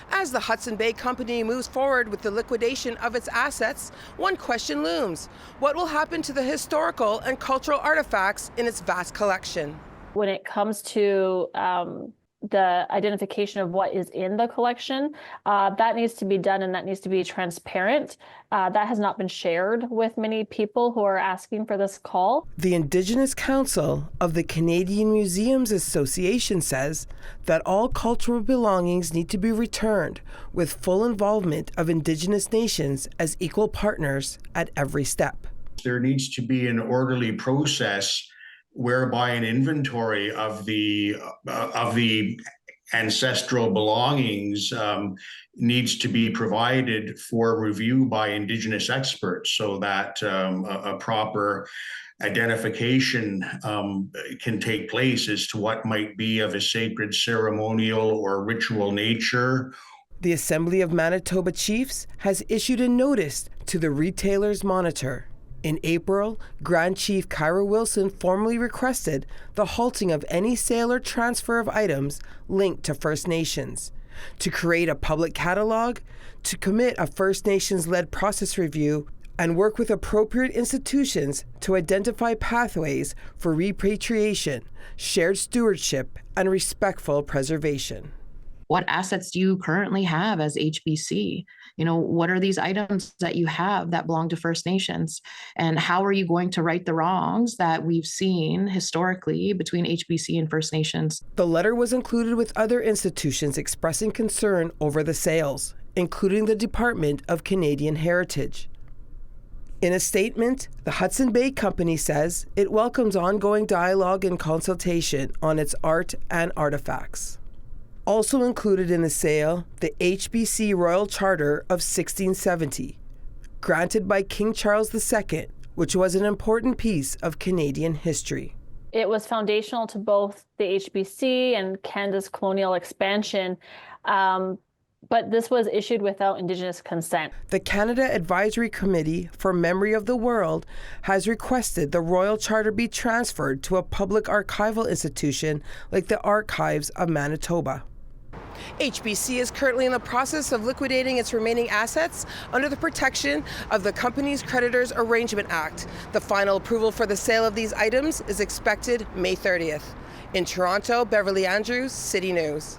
As the Hudson Bay Company moves forward with the liquidation of its assets, one question looms. What will happen to the historical and cultural artifacts in its vast collection? When it comes to the identification of what is in the collection, that needs to be done and that needs to be transparent. That has not been shared with many people who are asking for this call. The Indigenous Council of the Canadian Museums Association says that all cultural belongings need to be returned with full involvement of Indigenous nations as equal partners at every step. There needs to be an orderly process whereby an inventory of the ancestral belongings needs to be provided for review by Indigenous experts, so that a proper identification can take place as to what might be of a sacred, ceremonial, or ritual nature. The Assembly of Manitoba Chiefs has issued a notice to the Retailers Monitor. In April, Grand Chief Kyra Wilson formally requested the halting of any sale or transfer of items linked to First Nations, to create a public catalog, to commit a First Nations-led process review, and work with appropriate institutions to identify pathways for repatriation, shared stewardship, and respectful preservation. What assets do you currently have as HBC? What are these items that you have that belong to First Nations? And how are you going to right the wrongs that we've seen historically between HBC and First Nations? The letter was included with other institutions expressing concern over the sales, including the Department of Canadian Heritage. In a statement, the Hudson Bay Company says it welcomes ongoing dialogue and consultation on its art and artifacts. Also included in the sale, the HBC Royal Charter of 1670, granted by King Charles II, which was an important piece of Canadian history. It was foundational to both the HBC and Canada's colonial expansion, but this was issued without Indigenous consent. The Canada Advisory Committee for Memory of the World has requested the Royal Charter be transferred to a public archival institution like the Archives of Manitoba. HBC is currently in the process of liquidating its remaining assets under the protection of the Companies Creditors Arrangement Act. The final approval for the sale of these items is expected May 30th. In Toronto, Beverly Andrews, City News.